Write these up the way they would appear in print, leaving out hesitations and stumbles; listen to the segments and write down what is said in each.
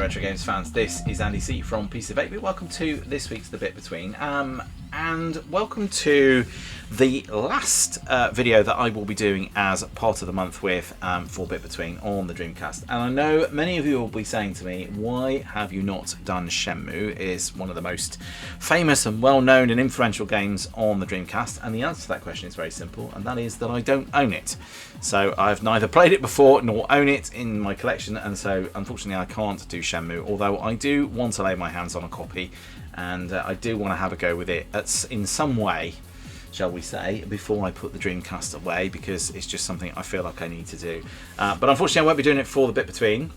Retro Games fans, this is Andy C from Piece of 8-Bit. Welcome to this week's The Bit Between, and welcome to the last video that I will be doing as part of the month with for Bit Between on the Dreamcast. And I know many of you will be saying to me, why have you not done Shenmue? It is one of the most famous and well-known and influential games on the Dreamcast, and the answer to that question is very simple, and that is that I don't own it. So I've neither played it before nor own it in my collection, and so unfortunately I can't do Shenmue, although I do want to lay my hands on a copy, and I do want to have a go with it in some way, shall we say, before I put the Dreamcast away, because it's just something I feel like I need to do. But unfortunately I won't be doing it for the Bit Between.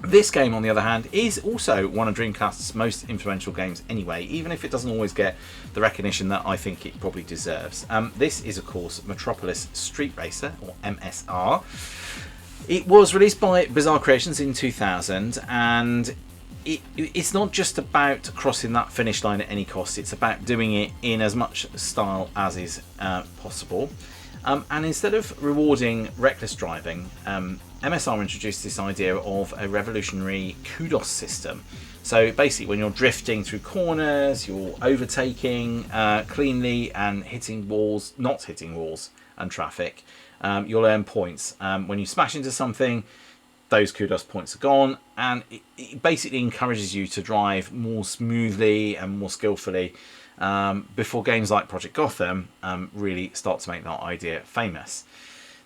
This game, on the other hand, is also one of Dreamcast's most influential games anyway, even if it doesn't always get the recognition that I think it probably deserves. This is, of course, Metropolis Street Racer, or MSR. It was released by Bizarre Creations in 2000, and it's not just about crossing that finish line at any cost, it's about doing it in as much style as is possible. And instead of rewarding reckless driving, MSR introduced this idea of a revolutionary Kudos system. So basically, when you're drifting through corners, you're overtaking cleanly and hitting walls, not hitting walls and traffic, you'll earn points. When you smash into something, those Kudos points are gone, and it basically encourages you to drive more smoothly and more skillfully before games like Project Gotham really start to make that idea famous.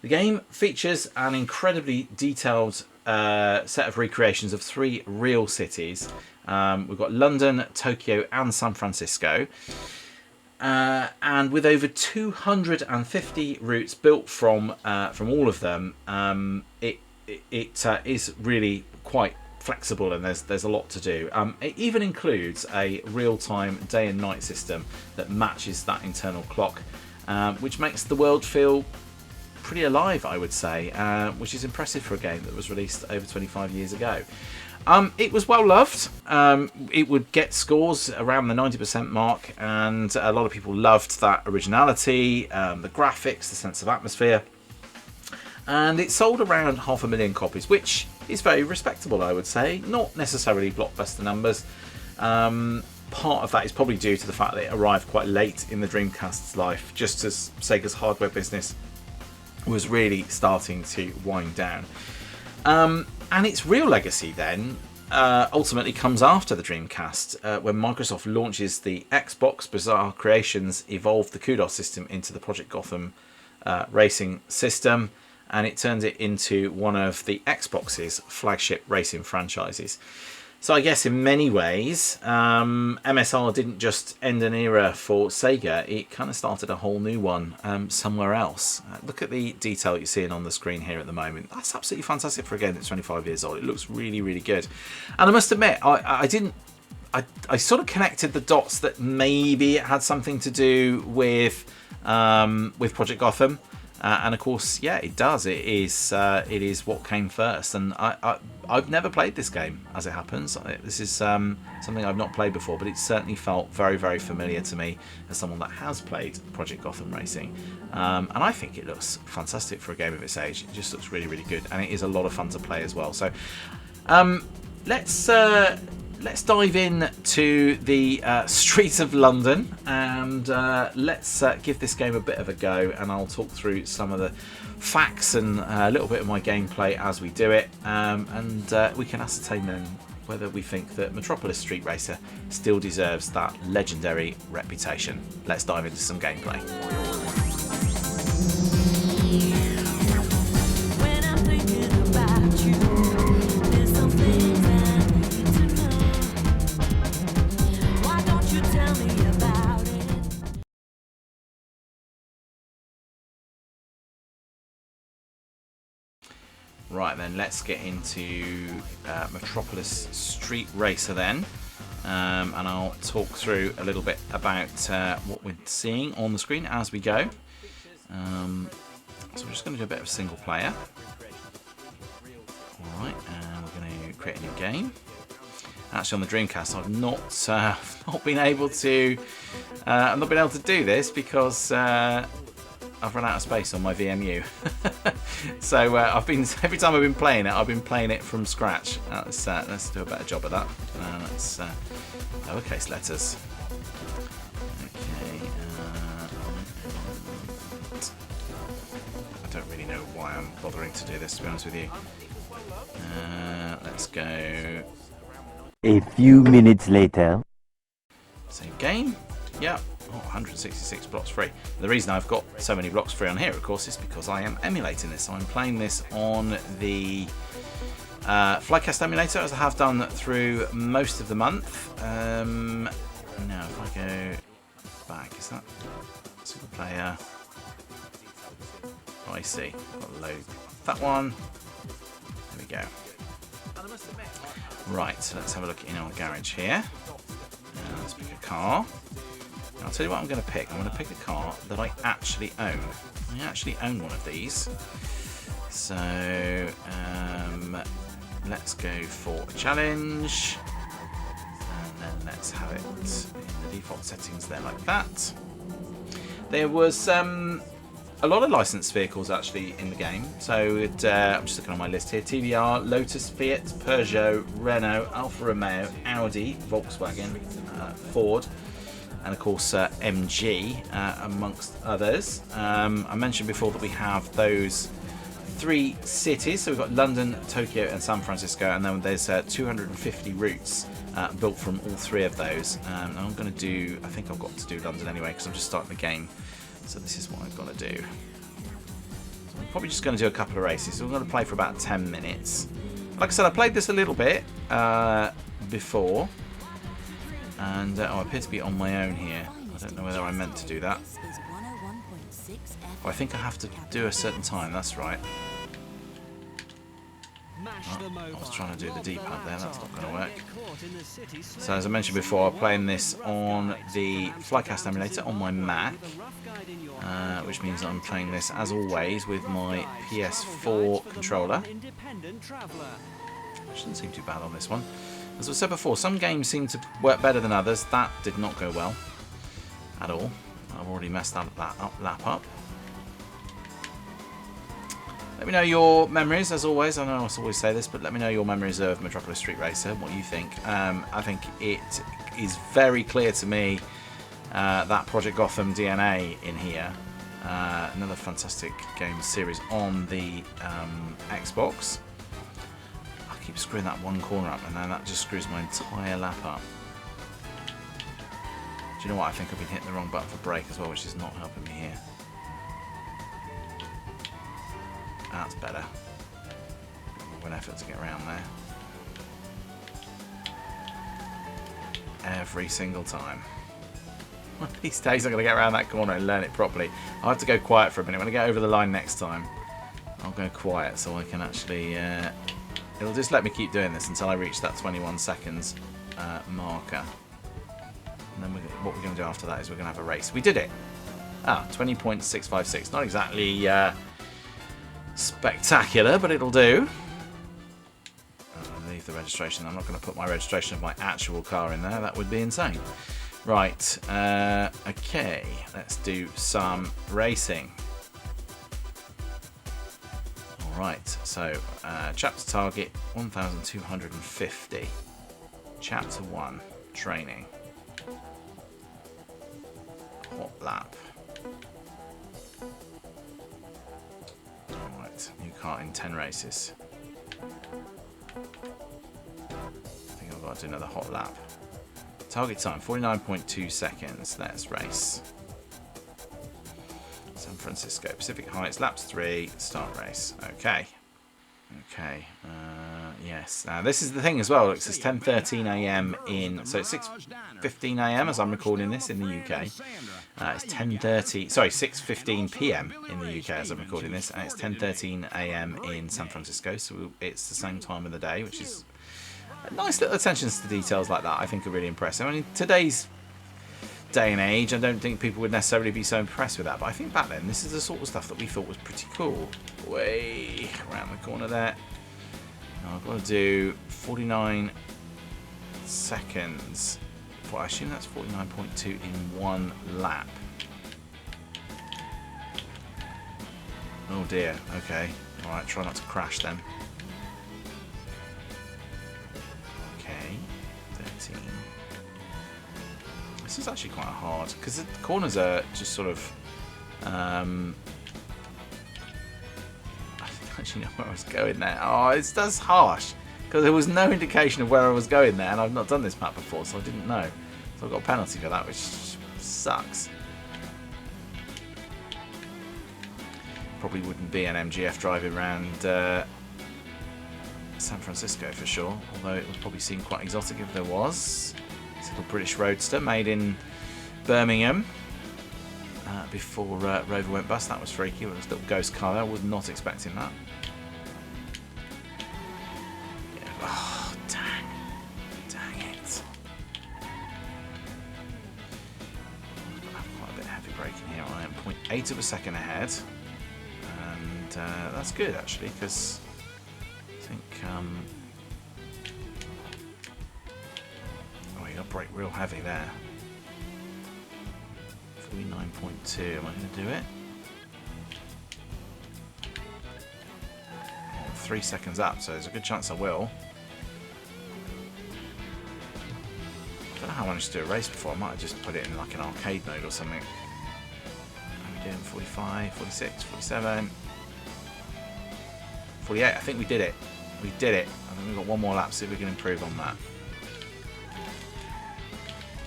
The game features an incredibly detailed set of recreations of 3 real cities. We've got London, Tokyo and San Francisco. And with over 250 routes built from all of them, it is really quite flexible, and there's a lot to do. It even includes a real-time day and night system that matches that internal clock, which makes the world feel pretty alive, I would say, which is impressive for a game that was released over 25 years ago. It was well loved. It would get scores around the 90% mark, and a lot of people loved that originality, the graphics, the sense of atmosphere. And it sold around 500,000 copies, which is very respectable, I would say. Not necessarily blockbuster numbers. Part of that is probably due to the fact that it arrived quite late in the Dreamcast's life, just as Sega's hardware business was really starting to wind down. And its real legacy then ultimately comes after the Dreamcast, when Microsoft launches the Xbox. Bizarre Creations evolved the Kudos system into the Project Gotham Racing system, and it turned it into one of the Xbox's flagship racing franchises. So I guess in many ways, MSR didn't just end an era for Sega, it kind of started a whole new one somewhere else. Look at the detail you're seeing on the screen here at the moment. That's absolutely fantastic for a game that's 25 years old. It looks really, really good. And I must admit, I sort of connected the dots that maybe it had something to do with Project Gotham. And of course, yeah, it does. It is what came first, and I've never played this game, as it happens. This is something I've not played before, but it certainly felt very, very familiar to me as someone that has played Project Gotham Racing. And I think it looks fantastic for a game of its age. It just looks really, really good, and it is a lot of fun to play as well. So let's dive in to the streets of London, and let's give this game a bit of a go, and I'll talk through some of the facts and a little bit of my gameplay as we do it, and we can ascertain then whether we think that Metropolis Street Racer still deserves that legendary reputation. Let's dive into some gameplay. Right then, let's get into Metropolis Street Racer then, and I'll talk through a little bit about what we're seeing on the screen as we go. So we're just going to do a bit of single player. Alright, and we're going to create a new game. Actually, on the Dreamcast, I've not been able to do this because I've run out of space on my VMU. So every time I've been playing it from scratch. Let's do a better job of that. Let's lowercase letters. Okay. I don't really know why I'm bothering to do this, to be honest with you. Let's go. A few minutes later. Save game. Yeah. Oh, 166 blocks free. The reason I've got so many blocks free on here, of course, is because I am emulating this. So I'm playing this on the Flycast emulator, as I have done through most of the month. Now, if I go back, is that single player? Oh, I see. Got to load that one. There we go. Right, so let's have a look in our garage here. Let's pick a car. I'll tell you what I'm going to pick. I'm going to pick a car that I actually own. I actually own one of these. So let's go for a challenge. And then let's have it in the default settings there like that. There was a lot of licensed vehicles actually in the game. So I'm just looking on my list here. TVR, Lotus, Fiat, Peugeot, Renault, Alfa Romeo, Audi, Volkswagen, Ford, and of course MG, amongst others. I mentioned before that we have those 3 cities. So we've got London, Tokyo and San Francisco, and then there's 250 routes built from all 3 of those. And I'm going to do, I think I've got to do London anyway because I'm just starting the game. So this is what I've got to do. So I'm probably just going to do a couple of races. So we're going to play for about 10 minutes. Like I said, I played this a little bit before. And I appear to be on my own here. I don't know whether I meant to do that. Oh, I think I have to do a certain time, that's right. Oh, I was trying to do the D-pad there, that's not going to work. So as I mentioned before, I'm playing this on the Flycast emulator on my Mac. Which means I'm playing this, as always, with my PS4 controller. Shouldn't seem too bad on this one. As I said before, some games seem to work better than others. That did not go well at all. I've already messed that lap up. Let me know your memories, as always. I know I always say this, but let me know your memories of Metropolis Street Racer, what you think. I think it is very clear to me that Project Gotham DNA in here. Another fantastic game series on the Xbox. I keep screwing that one corner up, and then that just screws my entire lap up. Do you know what? I think I've been hitting the wrong button for brake as well, which is not helping me here. That's better. More of an effort to get around there. Every single time. One of these days I'm going to get around that corner and learn it properly. I'll have to go quiet for a minute. When I get over the line next time, I'll go quiet so I can actually... it'll just let me keep doing this until I reach that 21 seconds marker. And then what we're going to do after that is we're going to have a race. We did it! 20.656. Not exactly spectacular, but it'll do. I'll leave the registration. I'm not going to put my registration of my actual car in there. That would be insane. Right, okay, let's do some racing. Alright, so chapter target 1250. Chapter 1, training. Hot lap. Alright, new car in 10 races. I think I've got to do another hot lap. Target time, 49.2 seconds. Let's race. San Francisco, Pacific Heights, laps 3, start race. Okay. Okay. Yes. Now this is the thing as well. It's 10:13 a.m. in, so it's 6:15 a.m. as I'm recording this in the UK. It's 6:15 p.m. in the UK as I'm recording this, and it's 10:13 a.m. in San Francisco. So it's the same time of the day, which is nice little attentions to details like that. I think are really impressive. I mean, today's day and age, I don't think people would necessarily be so impressed with that, but I think back then this is the sort of stuff that we thought was pretty cool. Way around the corner there. Now I've got to do 49 seconds. Well, I assume that's 49.2 in one lap. Oh dear. Okay. Alright, try not to crash then. Okay. 13. This is actually quite hard because the corners are just sort of I don't actually know where I was going there. Oh, that's harsh because there was no indication of where I was going there, and I've not done this map before, so I didn't know. So I got a penalty for that, which sucks. Probably wouldn't be an MGF driving around San Francisco for sure, although it would probably seem quite exotic if there was. It's a little British roadster made in Birmingham before Rover went bust. That was freaky. It was a little ghost car there. I was not expecting that. Yeah. Oh, dang. Dang it. I've got quite a bit of heavy braking here. I am 0.8 of a second ahead. And that's good actually, because I think oh, you got to brake real heavy there. 49.2. Am I going to do it? Oh, 3 seconds up, so there's a good chance I will. I don't know how I managed to do a race before. I might have just put it in like an arcade mode or something. How are we doing? 45, 46, 47. 48, I think we did it. We did it. I think we've got one more lap, see if we can improve on that.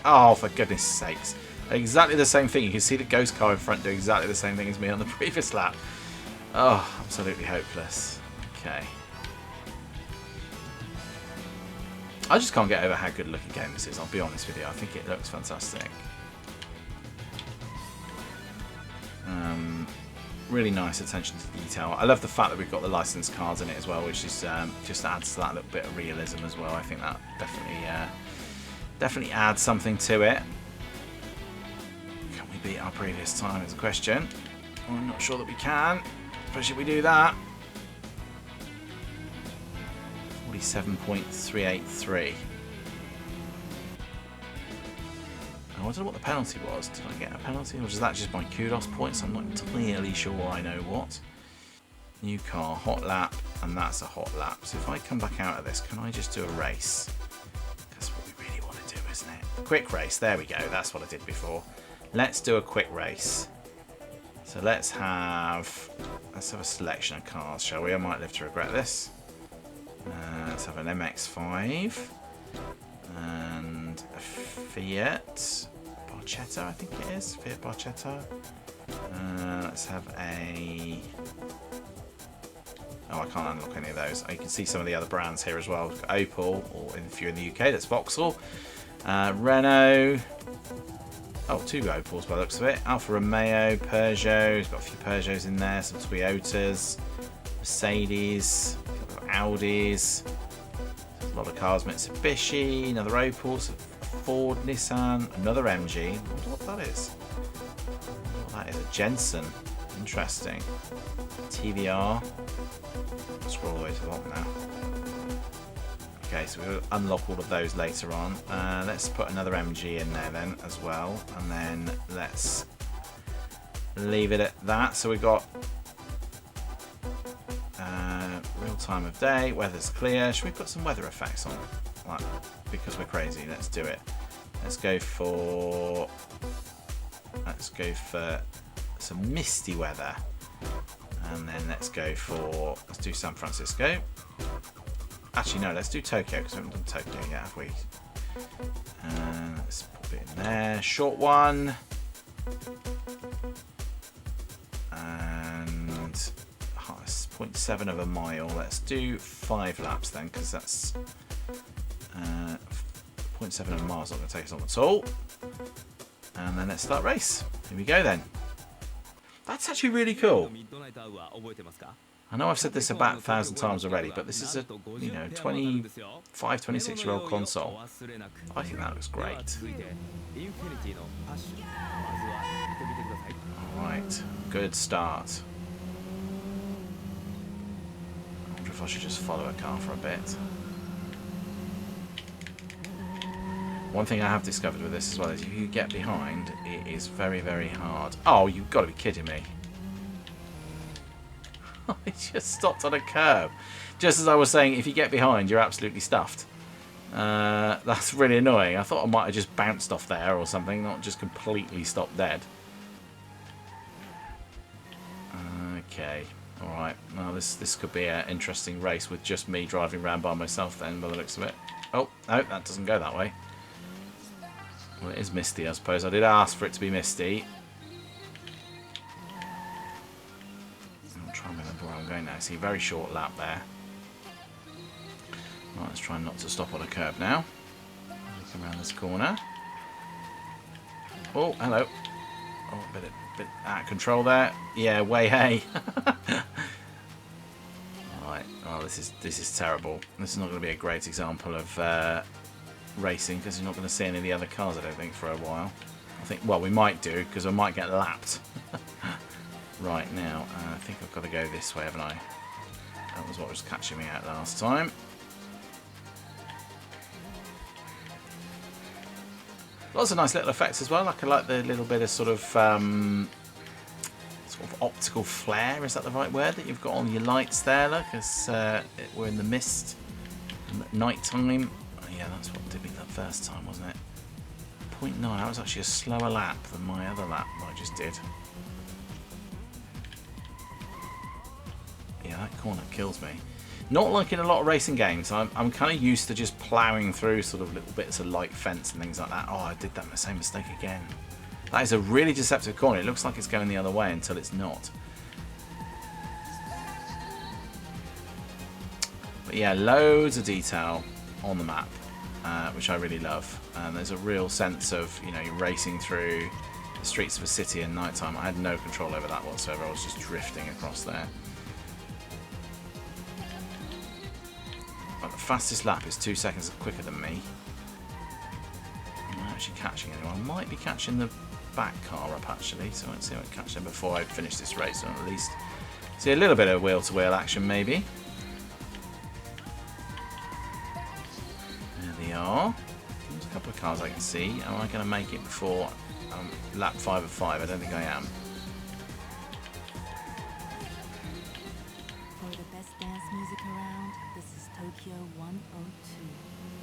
Oh, for goodness sakes. Exactly the same thing. You can see the ghost car in front do exactly the same thing as me on the previous lap. Oh, absolutely hopeless. Okay. I just can't get over how good a looking game this is, I'll be honest with you. I think it looks fantastic. Really nice attention to detail. I love the fact that we've got the licensed cards in it as well, which is just adds to that little bit of realism as well. I think that definitely adds something to it. Can we beat our previous time is a question. I'm not sure that we can, especially if we do that. 47.383. I don't know what the penalty was. Did I get a penalty, or was that just my Kudos points? I'm not entirely sure I know what. New car, hot lap, and that's a hot lap. So if I come back out of this, can I just do a race? That's what we really want to do, isn't it? Quick race, there we go. That's what I did before. Let's do a quick race. So let's have a selection of cars, shall we? I might live to regret this. Let's have an MX-5 and a Fiat Barchetta, I think it is. Fiat Barchetta. Let's have a... Oh, I can't unlock any of those. You can see some of the other brands here as well. We've got Opel, or if you're in the UK, that's Vauxhall. Renault. Oh, 2 Opels by the looks of it. Alfa Romeo, Peugeot. We've got a few Peugeots in there. Some Toyotas. Mercedes. Audis. A lot of cars. Mitsubishi. Another Opel. Ford, Nissan. Another MG. I wonder what that is. Oh, that is a Jensen. Interesting. TVR. I'll scroll all the way to the bottom now. Okay, so we'll unlock all of those later on. Let's put another MG in there then as well, and then let's leave it at that. So we've got real time of day, weather's clear. Should we put some weather effects on? Like, because we're crazy, let's do it. Let's go for some misty weather, and then let's do San Francisco. Actually, no, let's do Tokyo, because we haven't done Tokyo yet, have we? Let's put it in there. Short one. And 0.7 of a mile. Let's do 5 laps then, because that's 0.7 of a mile is not going to take us long at all. And then let's start race. Here we go then. That's actually really cool. I know I've said this about 1,000 times already, but this is a 25, 26-year-old console. I think that looks great. Alright, good start. I wonder if I should just follow a car for a bit. One thing I have discovered with this as well is if you get behind, it is very, very hard. Oh, you've got to be kidding me. He just stopped on a curb. Just as I was saying, if you get behind, you're absolutely stuffed. That's really annoying. I thought I might have just bounced off there or something, not just completely stopped dead. Okay, alright. Well, this could be an interesting race with just me driving around by myself then, by the looks of it. Oh, no, that doesn't go that way. Well, it is misty, I suppose. I did ask for it to be misty. I'm trying to remember where I'm going now. See, very short lap there. Right, let's try not to stop on a curb now. Come around this corner. Oh, hello. Oh, a bit out of control there. Yeah, way hey. Right. Oh, this is terrible. This is not going to be a great example of racing because you're not going to see any of the other cars, I don't think, for a while. I think, well, we might do because I might get lapped. Right now, I think I've got to go this way, haven't I? That was what was catching me out last time. Lots of nice little effects as well. I like the little bit of sort of optical flare. Is that the right word? That you've got on your lights there. Look, as we're in the mist, night time. Oh, yeah, that's what did me that first time, wasn't it? 0.9. That was actually a slower lap than my other lap that I just did. Yeah, that corner kills me. Not like in a lot of racing games. I'm kind of used to just ploughing through sort of little bits of light fence and things like that. Oh, I did that same mistake again. That is a really deceptive corner. It looks like it's going the other way until it's not. But yeah, loads of detail on the map, which I really love. And there's a real sense of, you know, you're racing through the streets of a city at night time. I had no control over that whatsoever. I was just drifting across there. The fastest lap is 2 seconds quicker than me. I'm not actually catching anyone. I might be catching the back car up actually, so let's see if I can catch them before I finish this race, or at least see a little bit of wheel-to-wheel action maybe. There they are. There's a couple of cars I can see. Am I going to make it before lap 5 of 5? I don't think I am.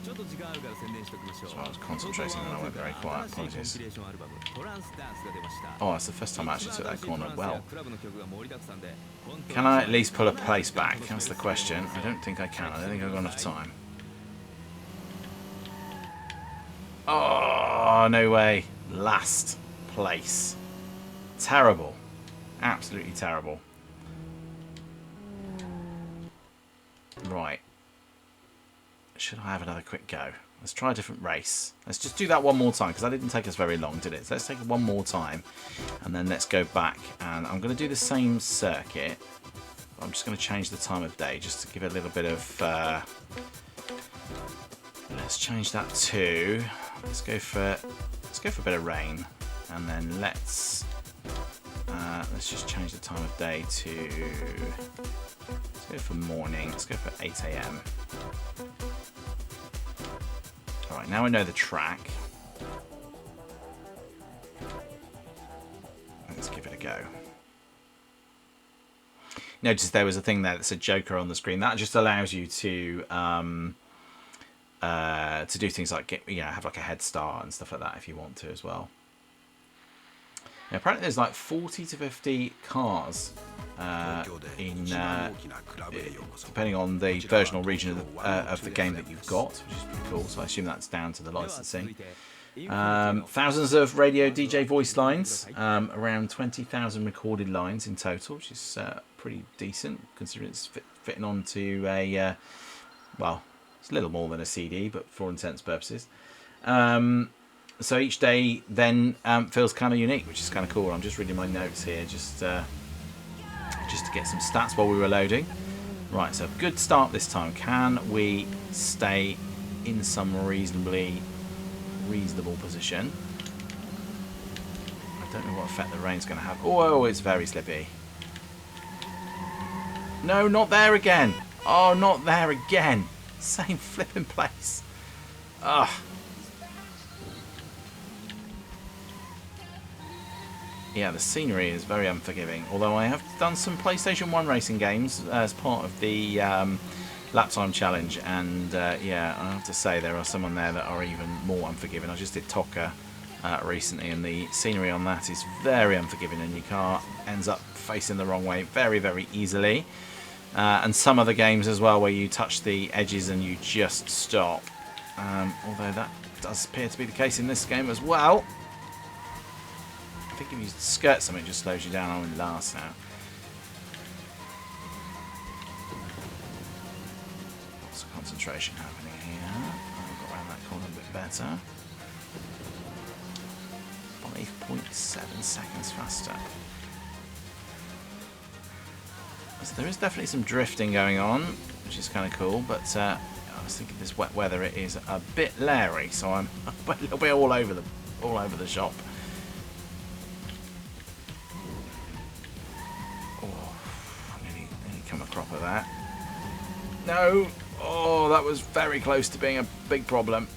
So I was concentrating and I went very quiet. Apologies. Oh, it's the first time I actually took that corner well. Can I at least pull a place back? That's the question. I don't think I can. I don't think I've got enough time. Oh, no way. Last place. Terrible. Absolutely terrible. Right. Should I have another quick go? Let's try a different race. Let's just do that one more time, because that didn't take us very long, did it? So let's take it one more time, and then let's go back. And I'm going to do the same circuit. I'm just going to change the time of day, just to give it a little bit of... let's change that to... Let's go for a bit of rain, and then let's just change the time of day to... Let's go for morning. Let's go for 8 AM. Alright, now I know the track. Let's give it a go. Notice there was a thing there that said Joker on the screen. That just allows you to do things like have like a head start and stuff like that if you want to as well. Now, apparently there's like 40 to 50 cars depending on the version or region of the game that you've got, which is pretty cool. So I assume that's down to the licensing. Thousands of radio DJ voice lines, around 20,000 recorded lines in total, which is pretty decent considering it's fitting onto a well, it's a little more than a CD, but for all intents and purposes. So each day then feels kind of unique, which is kind of cool. I'm just reading my notes here just to get some stats while we were loading. Right, so good start this time. Can we stay in some reasonable position? I don't know what effect the rain's going to have. Oh, it's very slippy. No, not there again. Oh, not there again. Same flipping place. Ugh. Yeah, the scenery is very unforgiving. Although I have done some PlayStation 1 racing games as part of the lap time challenge, and yeah, I have to say there are some on there that are even more unforgiving. I just did Toka recently, and the scenery on that is very unforgiving, and your car ends up facing the wrong way very, very easily. And some other games as well where you touch the edges and you just stop. Although that does appear to be the case in this game as well. I think if you skirt something, it just slows you down. I'm in last now. Lots of concentration happening here. I've got around that corner a bit better. 5.7 seconds faster. So there is definitely some drifting going on, which is kind of cool, but I was thinking this wet weather it is a bit leery, so I'm a little bit all over the shop. Nearly come a crop of that. No! Oh, that was very close to being a big problem.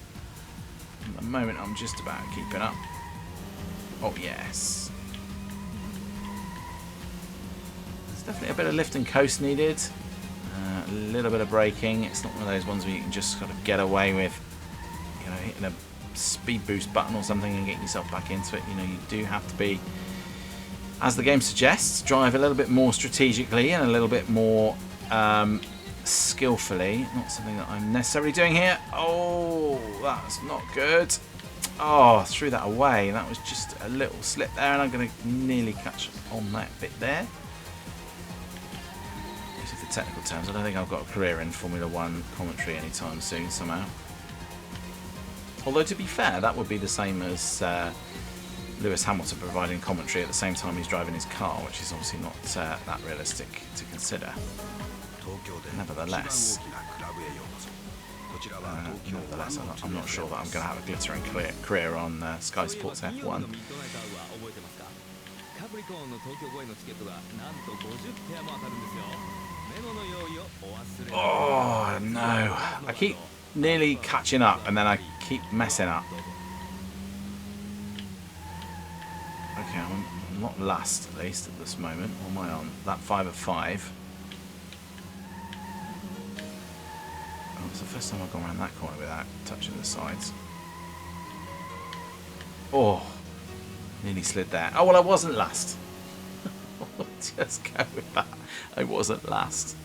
At the moment, I'm just about keeping up. Oh, yes. There's definitely a bit of lift and coast needed. A little bit of braking. It's not one of those ones where you can just sort of get away with, you know, hitting a speed boost button or something and getting yourself back into it. You know, you do have to be, as the game suggests, drive a little bit more strategically and a little bit more skillfully. Not something that I'm necessarily doing here. Oh, that's not good. Oh, threw that away. That was just a little slip there, and I'm going to nearly catch on that bit there. These are the technical terms. I don't think I've got a career in Formula 1 commentary anytime soon somehow. Although, to be fair, that would be the same as Lewis Hamilton providing commentary at the same time he's driving his car, which is obviously not that realistic to consider. Nevertheless, I'm not sure that I'm going to have a glittering career on Sky Sports F1. Oh no, I keep nearly catching up and then I keep messing up. Okay, I'm not last at least at this moment. What am I on? That 5 of 5. It's the first time I've gone around that corner without touching the sides. Oh, nearly slid there. Oh, well, I wasn't last. Just go with that. I wasn't last.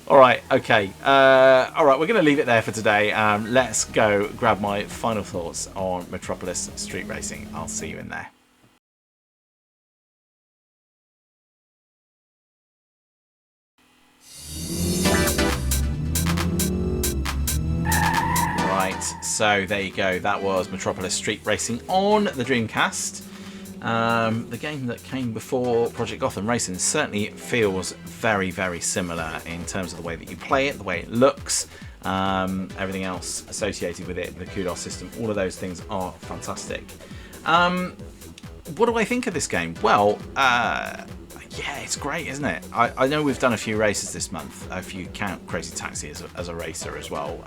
All right, okay. All right, we're going to leave it there for today. Let's go grab my final thoughts on Metropolis Street Racing. I'll see you in there. So there you go, that was Metropolis Street Racing on the Dreamcast. The game that came before Project Gotham Racing certainly feels very, very similar in terms of the way that you play it, the way it looks, everything else associated with it, the Kudos system, all of those things are fantastic. What do I think of this game? Well, yeah, it's great, isn't it? I know we've done a few races this month, if you count Crazy Taxi as a racer as well.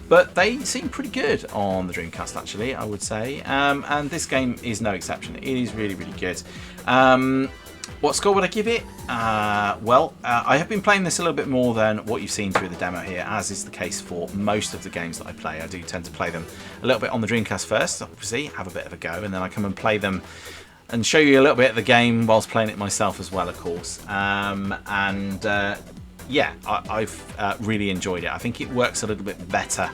But they seem pretty good on the Dreamcast, actually, I would say. And this game is no exception. It is really, really good. What score would I give it? Well, I have been playing this a little bit more than what you've seen through the demo here, as is the case for most of the games that I play. I do tend to play them a little bit on the Dreamcast first, obviously, have a bit of a go, and then I come and play them and show you a little bit of the game whilst playing it myself as well, of course. Yeah, I've really enjoyed it. I think it works a little bit better,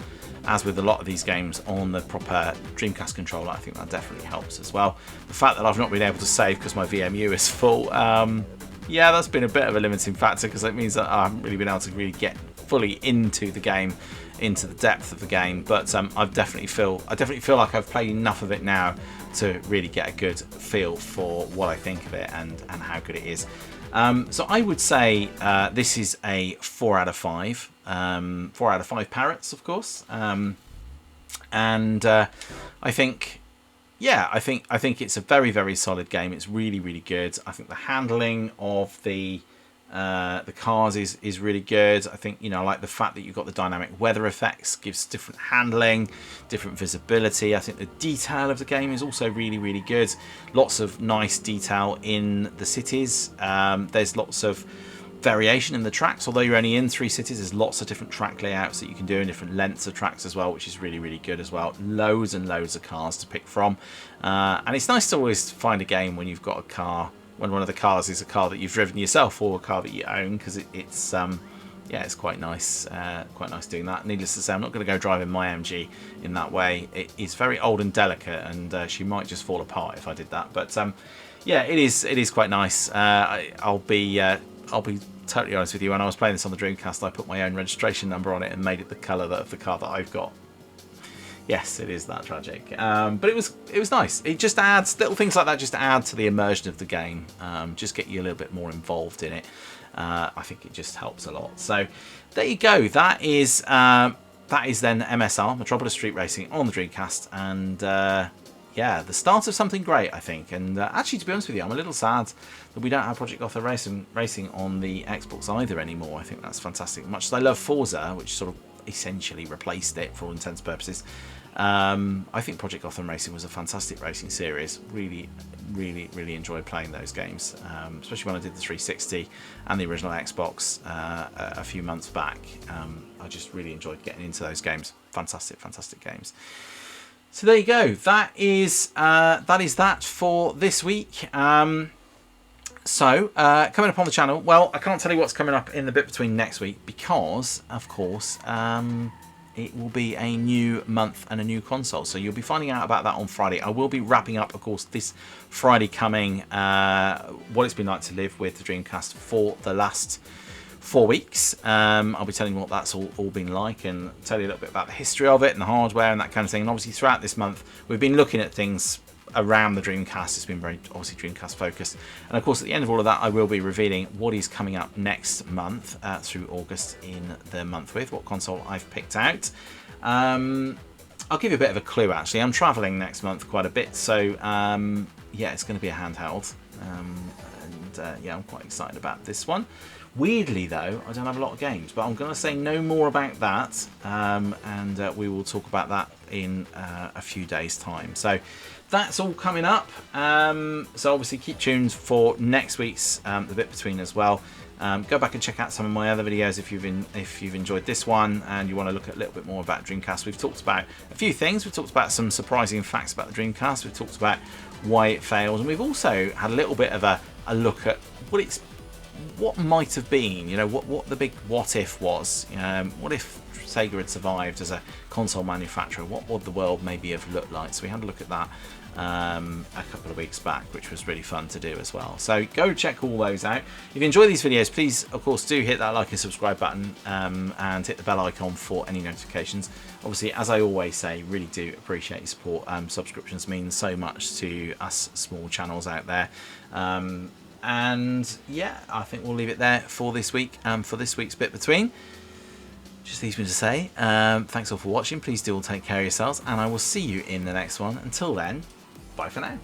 as with a lot of these games, on the proper Dreamcast controller. I think that definitely helps as well. The fact that I've not been able to save because my VMU is full, yeah, that's been a bit of a limiting factor, because it means that I haven't really been able to really get fully into the game, into the depth of the game. But I definitely feel like I've played enough of it now to really get a good feel for what I think of it and how good it is. So I would say this is a 4 out of 5. 4 out of 5 parrots, of course. I think, yeah, I think it's a very, very solid game. It's really, really good. I think the handling of the The cars is really good. I think, I like the fact that you've got the dynamic weather effects, gives different handling, different visibility. I think the detail of the game is also really, really good. Lots of nice detail in the cities. There's lots of variation in the tracks. Although you're only in 3 cities, there's lots of different track layouts that you can do and different lengths of tracks as well, which is really, really good as well. Loads and loads of cars to pick from. And it's nice to always find a game when you've got a car, when one of the cars is a car that you've driven yourself or a car that you own, because it's quite nice doing that. Needless to say, I'm not going to go driving my MG in that way. It is very old and delicate, and she might just fall apart if I did that. But yeah, it is quite nice. I'll be totally honest with you. When I was playing this on the Dreamcast, I put my own registration number on it and made it the colour of the car that I've got. Yes, it is that tragic, but it was nice. It just adds little things like that, just add to the immersion of the game, just get you a little bit more involved in it. I think it just helps a lot. So there you go. That is then MSR, Metropolis Street Racing, on the Dreamcast, and yeah, the start of something great, I think. And actually, to be honest with you, I'm a little sad that we don't have Project Gotham Racing on the Xbox either anymore. I think that's fantastic. Much as I love Forza, which sort of essentially replaced it for all intents and purposes, I think Project Gotham Racing was a fantastic racing series. Really, really, really enjoyed playing those games, especially when I did the 360 and the original Xbox a few months back. I just really enjoyed getting into those games. Fantastic, fantastic games. So there you go. That is that for this week. So coming up on the channel, well, I can't tell you what's coming up in the bit between next week because, of course, it will be a new month and a new console. So you'll be finding out about that on Friday. I will be wrapping up, of course, this Friday coming, what it's been like to live with the Dreamcast for the last 4 weeks. I'll be telling you what that's all been like and tell you a little bit about the history of it and the hardware and that kind of thing. And obviously throughout this month, we've been looking at things around the Dreamcast. It's been very obviously Dreamcast focused, and of course at the end of all of that I will be revealing what is coming up next month through August in the month with what console I've picked out. I'll give you a bit of a clue actually. I'm traveling next month quite a bit, so yeah, it's going to be a handheld, and yeah, I'm quite excited about this one. Weirdly though, I don't have a lot of games, but I'm going to say no more about that, and we will talk about that in a few days time. So that's all coming up. So obviously keep tuned for next week's The Bit Between as well. Go back and check out some of my other videos if you've enjoyed this one and you want to look at a little bit more about Dreamcast. We've talked about a few things. We've talked about some surprising facts about the Dreamcast. We've talked about why it failed, and we've also had a little bit of a look at what might have been, what the big what if was. What if Sega had survived as a console manufacturer? What would the world maybe have looked like? So we had a look at that a couple of weeks back, which was really fun to do as well. So go check all those out. If you enjoy these videos, please of course do hit that like and subscribe button, and hit the bell icon for any notifications. Obviously, as I always say, really do appreciate your support. Subscriptions mean so much to us small channels out there. And yeah, I think we'll leave it there for this week, for this week's Bit Between. Just leaves me to say, thanks all for watching. Please do all take care of yourselves, and I will see you in the next one. Until then, bye for now.